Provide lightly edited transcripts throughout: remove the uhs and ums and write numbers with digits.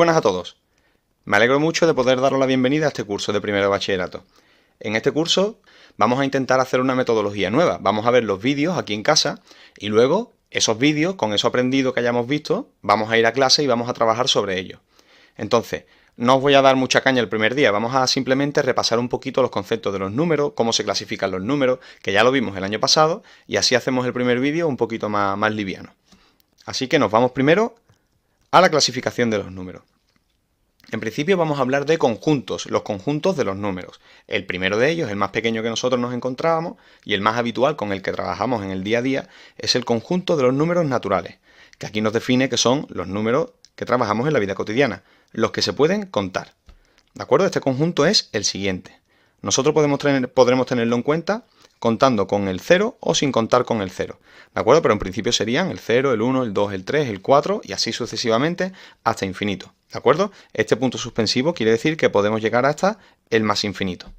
buenas a todos. Me alegro mucho de poder daros la bienvenida a este curso de primero de bachillerato. En este curso vamos a intentar hacer una metodología nueva. Vamos a ver los vídeos aquí en casa y luego esos vídeos, con eso aprendido que hayamos visto, vamos a ir a clase y vamos a trabajar sobre ello. Entonces, no os voy a dar mucha caña el primer día, vamos a simplemente repasar un poquito los conceptos de los números, cómo se clasifican los números, que ya lo vimos el año pasado, y así hacemos el primer vídeo un poquito más liviano. Así que nos vamos primero a la clasificación de los números. En principio vamos a hablar de conjuntos, los conjuntos de los números. El primero de ellos, el más pequeño que nosotros nos encontrábamos y el más habitual con el que trabajamos en el día a día, es el conjunto de los números naturales, que aquí nos define que son los números que trabajamos en la vida cotidiana, los que se pueden contar. ¿De acuerdo? Este conjunto es el siguiente. Nosotros podremos tenerlo en cuenta contando con el 0 o sin contar con el 0. ¿De acuerdo? Pero en principio serían el 0, el 1, el 2, el 3, el 4 y así sucesivamente hasta infinito. ¿De acuerdo? Este punto suspensivo quiere decir que podemos llegar hasta el más infinito.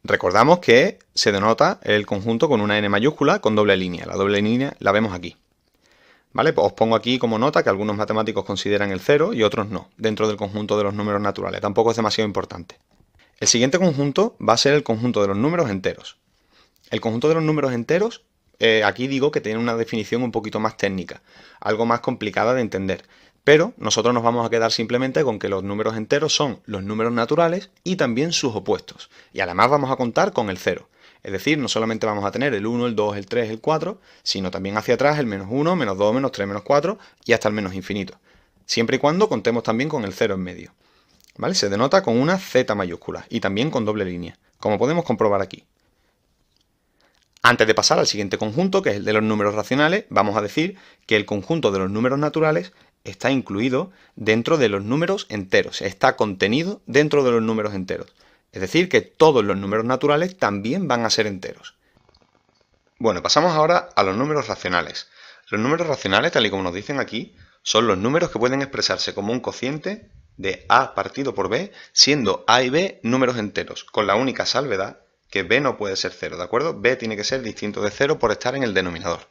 Recordamos que se denota el conjunto con una n mayúscula con doble línea. La doble línea la vemos aquí. ¿Vale? Pues os pongo aquí como nota que algunos matemáticos consideran el 0 y otros no, dentro del conjunto de los números naturales. Tampoco es demasiado importante. El siguiente conjunto va a ser el conjunto de los números enteros. El conjunto de los números enteros, aquí digo que tiene una definición un poquito más técnica, algo más complicada de entender. Pero nosotros nos vamos a quedar simplemente con que los números enteros son los números naturales y también sus opuestos. Y además vamos a contar con el 0. Es decir, no solamente vamos a tener el 1, el 2, el 3, el 4, sino también hacia atrás el menos 1, menos 2, menos 3, menos 4 y hasta el menos infinito. Siempre y cuando contemos también con el 0 en medio. ¿Vale? Se denota con una Z mayúscula y también con doble línea, como podemos comprobar aquí. Antes de pasar al siguiente conjunto, que es el de los números racionales, vamos a decir que el conjunto de los números naturales está incluido dentro de los números enteros, está contenido dentro de los números enteros. Es decir, que todos los números naturales también van a ser enteros. Bueno, pasamos ahora a los números racionales. Los números racionales, tal y como nos dicen aquí, son los números que pueden expresarse como un cociente de a partido por b, siendo a y b números enteros, con la única salvedad que b no puede ser 0, ¿de acuerdo? B tiene que ser distinto de 0 por estar en el denominador.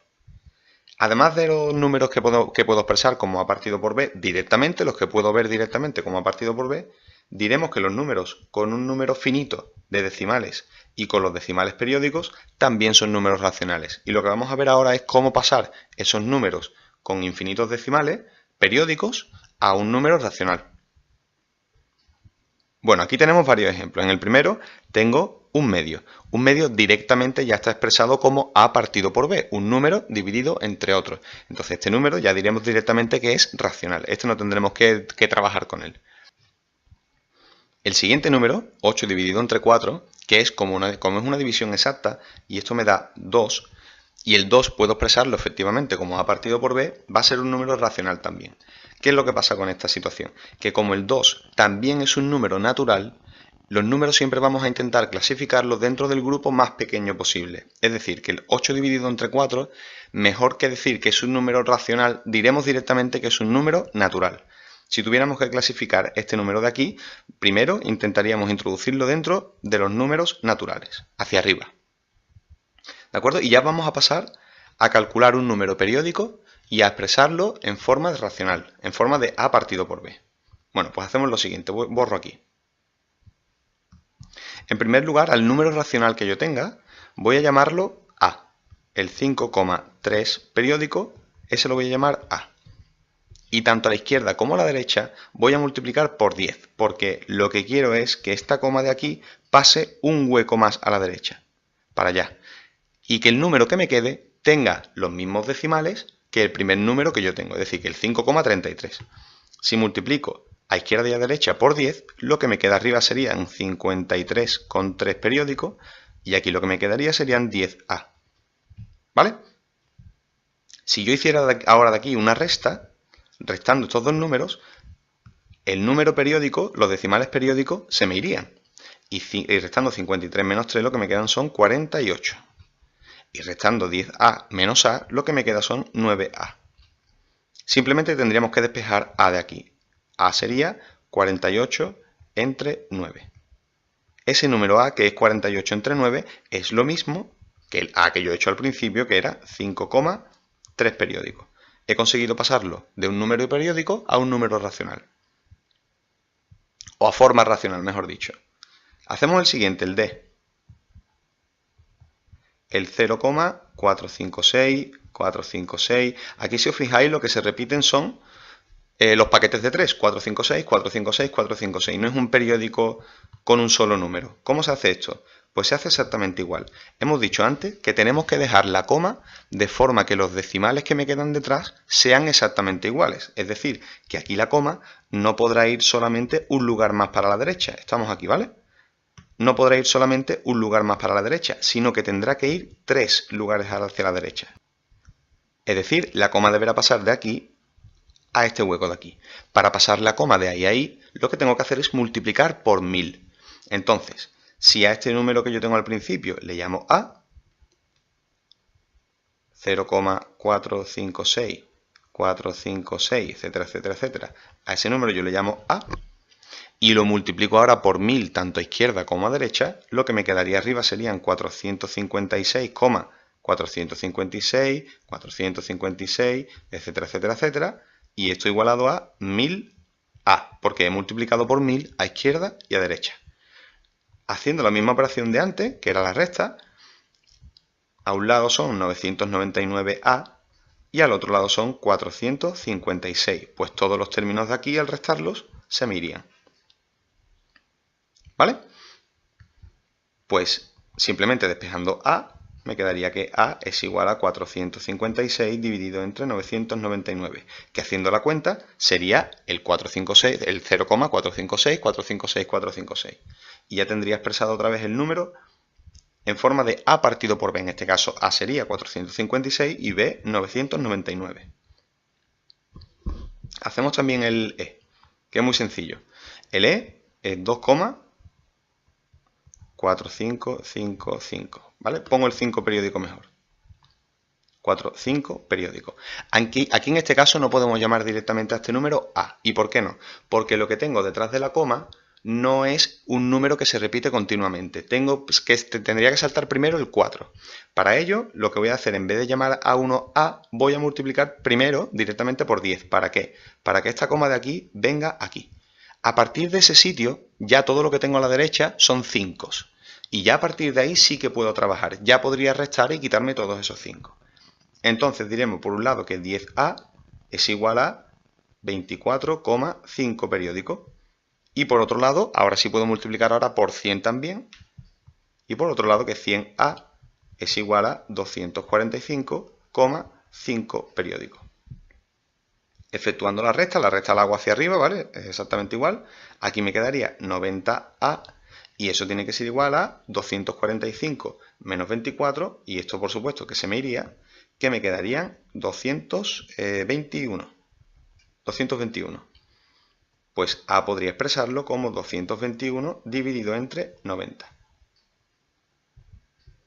Además de los números que puedo expresar como a partido por b directamente, los que puedo ver directamente como a partido por b, diremos que los números con un número finito de decimales y con los decimales periódicos también son números racionales. Y lo que vamos a ver ahora es cómo pasar esos números con infinitos decimales periódicos a un número racional. Bueno, aquí tenemos varios ejemplos. En el primero tengo un medio. Un medio directamente ya está expresado como a partido por b, un número dividido entre otros. Entonces este número ya diremos directamente que es racional. Este no tendremos que trabajar con él. El siguiente número, 8 dividido entre 4, que es como es una división exacta, y esto me da 2, y el 2 puedo expresarlo efectivamente como a partido por b, va a ser un número racional también. ¿Qué es lo que pasa con esta situación? Que como el 2 también es un número natural, los números siempre vamos a intentar clasificarlos dentro del grupo más pequeño posible. Es decir, que el 8 dividido entre 4, mejor que decir que es un número racional, diremos directamente que es un número natural. Si tuviéramos que clasificar este número de aquí, primero intentaríamos introducirlo dentro de los números naturales, hacia arriba. ¿De acuerdo? Y ya vamos a pasar a calcular un número periódico y a expresarlo en forma de racional, en forma de a partido por b. Bueno, pues hacemos lo siguiente, borro aquí. En primer lugar, al número racional que yo tenga, voy a llamarlo a. El 5,3 periódico, ese lo voy a llamar a. Y tanto a la izquierda como a la derecha voy a multiplicar por 10, porque lo que quiero es que esta coma de aquí pase un hueco más a la derecha, para allá. Y que el número que me quede tenga los mismos decimales que el primer número que yo tengo, es decir, que el 5,33. Si multiplico a izquierda y a derecha por 10, lo que me queda arriba serían 53,3 periódicos y aquí lo que me quedaría serían 10a. ¿Vale? Si yo hiciera ahora de aquí una resta, restando estos dos números, el número periódico, los decimales periódicos, se me irían. Y restando 53 menos 3, lo que me quedan son 48. Y restando 10a menos a, lo que me queda son 9a. Simplemente tendríamos que despejar a de aquí. A sería 48 entre 9. Ese número a, que es 48 entre 9, es lo mismo que el a que yo he hecho al principio, que era 5,3 periódicos. he conseguido pasarlo de un número periódico a un número racional. O a forma racional, mejor dicho. Hacemos el siguiente, el D. El 0,456, 456. Aquí si os fijáis lo que se repiten son los paquetes de 3, 456, 456, 456. No es un periódico con un solo número. ¿Cómo se hace esto? Pues se hace exactamente igual. Hemos dicho antes que tenemos que dejar la coma de forma que los decimales que me quedan detrás sean exactamente iguales. Es decir, que aquí la coma no podrá ir solamente un lugar más para la derecha. Estamos aquí, ¿vale? No podrá ir solamente un lugar más para la derecha, sino que tendrá que ir 3 lugares hacia la derecha. Es decir, la coma deberá pasar de aquí a este hueco de aquí. Para pasar la coma de ahí a ahí, lo que tengo que hacer es multiplicar por 1000. Entonces, si a este número que yo tengo al principio le llamo A, 0,456, 456, etcétera, etcétera, etcétera, a ese número yo le llamo A, y lo multiplico ahora por 1000 tanto a izquierda como a derecha, lo que me quedaría arriba serían 456, 456, 456, etcétera, etcétera, etcétera, y esto igualado a 1000A, porque he multiplicado por 1000 a izquierda y a derecha. Haciendo la misma operación de antes, que era la resta, a un lado son 999A y al otro lado son 456, pues todos los términos de aquí al restarlos se me irían. ¿Vale? Pues simplemente despejando A, me quedaría que A es igual a 456 dividido entre 999, que haciendo la cuenta sería el 456, el 0,456, 456, 456. Y ya tendría expresado otra vez el número en forma de A partido por B. En este caso A sería 456 y B 999. Hacemos también el E, que es muy sencillo. El E es 2,4555, ¿vale? Pongo el 5 periódico mejor. 4, 5 periódico. Aquí en este caso no podemos llamar directamente a este número A. ¿Y por qué no? Porque lo que tengo detrás de la coma no es un número que se repite continuamente. Tendría que saltar primero el 4. Para ello, lo que voy a hacer, en vez de llamar a 1 A, voy a multiplicar primero directamente por 10. ¿Para qué? Para que esta coma de aquí venga aquí. A partir de ese sitio, ya todo lo que tengo a la derecha son 5. Y ya a partir de ahí sí que puedo trabajar. Ya podría restar y quitarme todos esos 5. Entonces diremos por un lado que 10A es igual a 24,5 periódico. Y por otro lado, ahora sí puedo multiplicar ahora por 100 también. Y por otro lado que 100A es igual a 245,5 periódico. Efectuando la resta la hago hacia arriba, ¿vale? Es exactamente igual. Aquí me quedaría 90A y eso tiene que ser igual a 245 menos 24, y esto por supuesto que se me iría, que me quedarían 221. Pues A podría expresarlo como 221 dividido entre 90.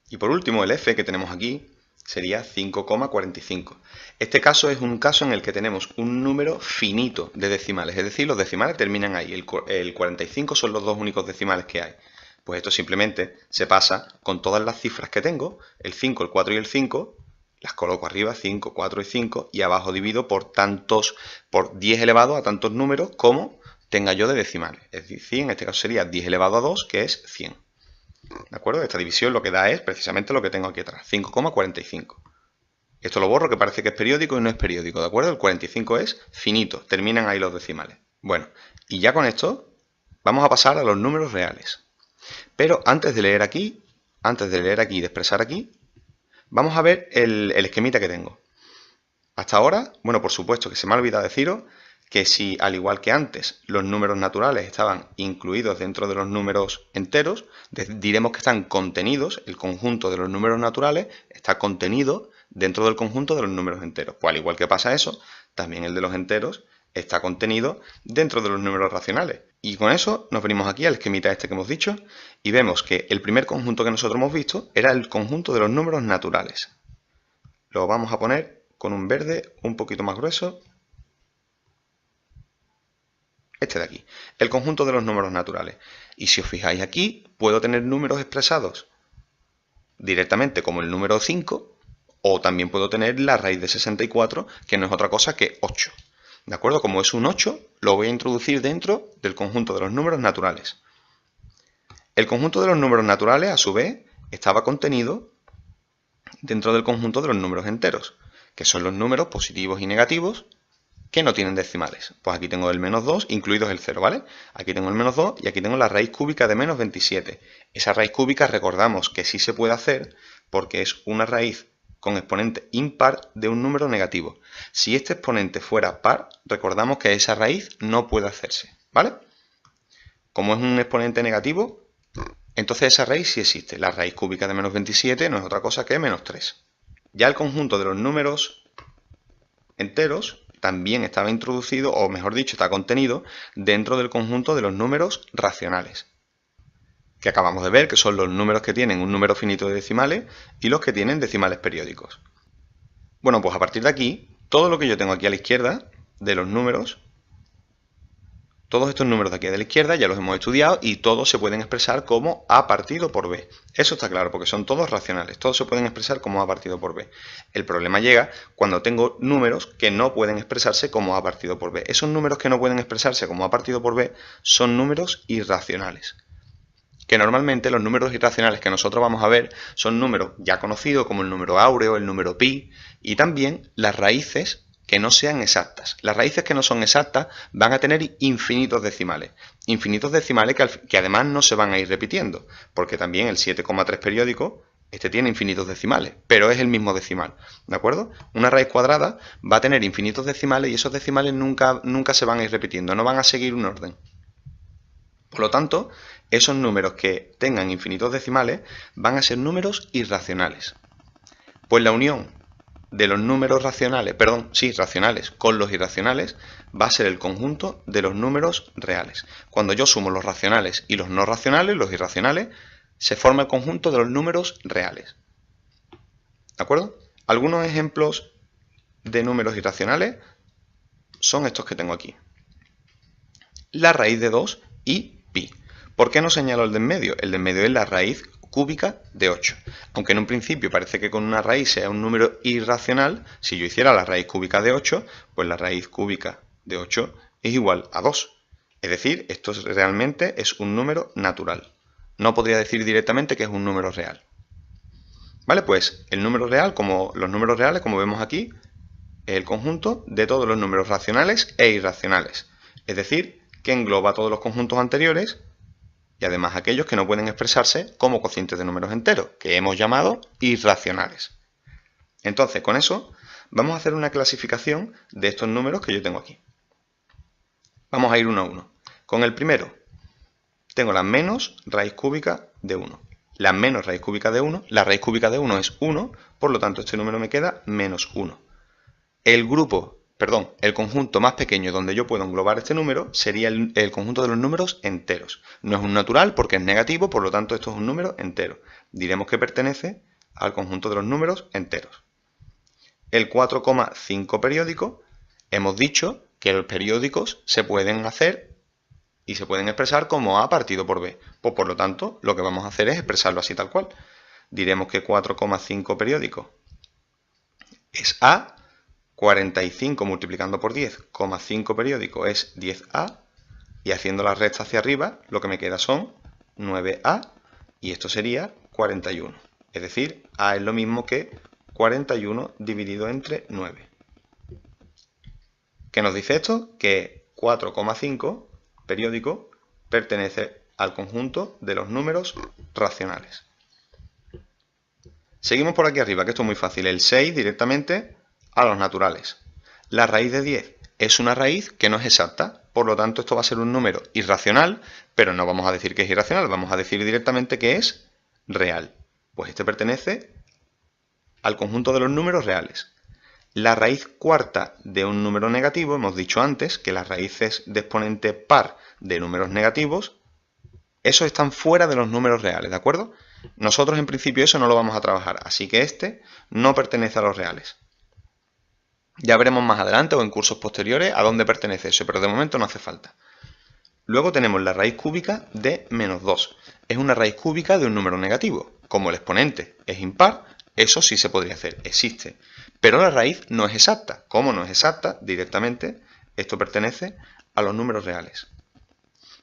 Y por último el F que tenemos aquí sería 5,45. Este caso es un caso en el que tenemos un número finito de decimales, es decir, los decimales terminan ahí, el 45 son los dos únicos decimales que hay. Pues esto simplemente se pasa con todas las cifras que tengo, el 5, el 4 y el 5, las coloco arriba, 5, 4 y 5, y abajo divido por 10 elevado a tantos números como tenga yo de decimales. Es decir, en este caso sería 10 elevado a 2, que es 100. ¿De acuerdo? Esta división lo que da es precisamente lo que tengo aquí atrás, 5,45. Esto lo borro, que parece que es periódico y no es periódico, ¿de acuerdo? El 45 es finito, terminan ahí los decimales. Bueno, y ya con esto vamos a pasar a los números reales. Pero antes de leer aquí y de expresar aquí, vamos a ver el esquemita que tengo. Hasta ahora, bueno, por supuesto que se me ha olvidado deciros que si, al igual que antes, los números naturales estaban incluidos dentro de los números enteros, diremos que están contenidos, el conjunto de los números naturales está contenido dentro del conjunto de los números enteros. Pues al igual que pasa eso, también el de los enteros está contenido dentro de los números racionales. Y con eso nos venimos aquí al esquemita este que hemos dicho y vemos que el primer conjunto que nosotros hemos visto era el conjunto de los números naturales. Lo vamos a poner con un verde un poquito más grueso. Este de aquí, el conjunto de los números naturales. Y si os fijáis aquí, puedo tener números expresados directamente como el número 5 O también puedo tener la raíz de 64, que no es otra cosa que 8. ¿De acuerdo? Como es un 8, lo voy a introducir dentro del conjunto de los números naturales. El conjunto de los números naturales, a su vez, estaba contenido dentro del conjunto de los números enteros, que son los números positivos y negativos que no tienen decimales. Pues aquí tengo el menos 2, incluidos el 0, ¿vale? Aquí tengo el menos 2 y aquí tengo la raíz cúbica de menos 27. Esa raíz cúbica recordamos que sí se puede hacer porque es una raíz con exponente impar de un número negativo. Si este exponente fuera par, recordamos que esa raíz no puede hacerse, ¿vale? Como es un exponente negativo, entonces esa raíz sí existe. La raíz cúbica de menos 27 no es otra cosa que menos 3. Ya el conjunto de los números enteros también estaba introducido, o mejor dicho, está contenido dentro del conjunto de los números racionales, que acabamos de ver que son los números que tienen un número finito de decimales y los que tienen decimales periódicos. Bueno, pues a partir de aquí, todo lo que yo tengo aquí a la izquierda de los números, todos estos números de aquí a la izquierda ya los hemos estudiado y todos se pueden expresar como a partido por b. Eso está claro porque son todos racionales, todos se pueden expresar como a partido por b. El problema llega cuando tengo números que no pueden expresarse como a partido por b. Esos números que no pueden expresarse como a partido por b son números irracionales. Que normalmente los números irracionales que nosotros vamos a ver son números ya conocidos como el número áureo, el número pi y también las raíces que no sean exactas. Las raíces que no son exactas van a tener infinitos decimales que además no se van a ir repitiendo, porque también el 7,3 periódico, este tiene infinitos decimales, pero es el mismo decimal, ¿de acuerdo? Una raíz cuadrada va a tener infinitos decimales y esos decimales nunca se van a ir repitiendo, no van a seguir un orden. Por lo tanto, esos números que tengan infinitos decimales van a ser números irracionales. Pues la unión de los números racionales con los irracionales va a ser el conjunto de los números reales. Cuando yo sumo los racionales y los no racionales, los irracionales, se forma el conjunto de los números reales. ¿De acuerdo? Algunos ejemplos de números irracionales son estos que tengo aquí. La raíz de 2 y pi. ¿Por qué no señalo el de en medio? El de en medio es la raíz cúbica de 8. Aunque en un principio parece que con una raíz sea un número irracional, si yo hiciera la raíz cúbica de 8, pues la raíz cúbica de 8 es igual a 2. Es decir, esto realmente es un número natural. No podría decir directamente que es un número real. Vale, pues el número real, como los números reales, como vemos aquí, es el conjunto de todos los números racionales e irracionales. Es decir, que engloba todos los conjuntos anteriores y además aquellos que no pueden expresarse como cocientes de números enteros, que hemos llamado irracionales. Entonces, con eso, vamos a hacer una clasificación de estos números que yo tengo aquí. Vamos a ir uno a uno. Con el primero, tengo la menos raíz cúbica de 1. La menos raíz cúbica de 1, la raíz cúbica de 1 es 1, por lo tanto este número me queda menos 1. El conjunto más pequeño donde yo puedo englobar este número sería el conjunto de los números enteros. No es un natural porque es negativo, por lo tanto esto es un número entero. Diremos que pertenece al conjunto de los números enteros. El 4,5 periódico, hemos dicho que los periódicos se pueden hacer y se pueden expresar como a partido por b. Pues por lo tanto, lo que vamos a hacer es expresarlo así tal cual. Diremos que 4,5 periódico es a, 45 multiplicando por 10,5 periódico es 10a, y haciendo la recta hacia arriba, lo que me queda son 9a, y esto sería 41. Es decir, a es lo mismo que 41 dividido entre 9. ¿Qué nos dice esto? Que 4,5 periódico pertenece al conjunto de los números racionales. Seguimos por aquí arriba, que esto es muy fácil. El 6 directamente a los naturales. La raíz de 10 es una raíz que no es exacta, por lo tanto esto va a ser un número irracional, pero no vamos a decir que es irracional, vamos a decir directamente que es real. Pues este pertenece al conjunto de los números reales. La raíz cuarta de un número negativo, hemos dicho antes que las raíces de exponente par de números negativos, esos están fuera de los números reales, ¿de acuerdo? Nosotros en principio eso no lo vamos a trabajar, así que este no pertenece a los reales. Ya veremos más adelante o en cursos posteriores a dónde pertenece eso, pero de momento no hace falta. Luego tenemos la raíz cúbica de menos 2. Es una raíz cúbica de un número negativo. Como el exponente es impar, Eso sí se podría hacer, existe. Pero la raíz no es exacta. ¿Cómo no es exacta? Directamente, esto pertenece a los números reales.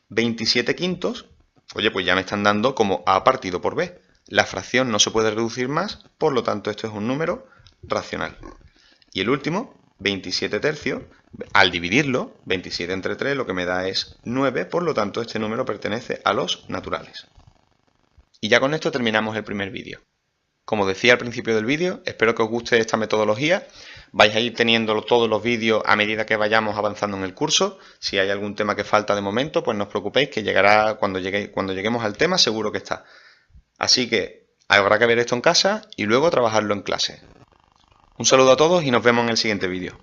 27 quintos, oye, pues ya me están dando como A partido por B. La fracción no se puede reducir más, por lo tanto esto es un número racional. Y el último, 27 tercios, al dividirlo, 27 entre 3 lo que me da es 9, por lo tanto este número pertenece a los naturales. Y ya con esto terminamos el primer vídeo. Como decía al principio del vídeo, espero que os guste esta metodología. Vais a ir teniendo todos los vídeos a medida que vayamos avanzando en el curso. Si hay algún tema que falta de momento, pues no os preocupéis, que llegará cuando lleguemos al tema, seguro que está. Así que habrá que ver esto en casa y luego trabajarlo en clase. Un saludo a todos y nos vemos en el siguiente vídeo.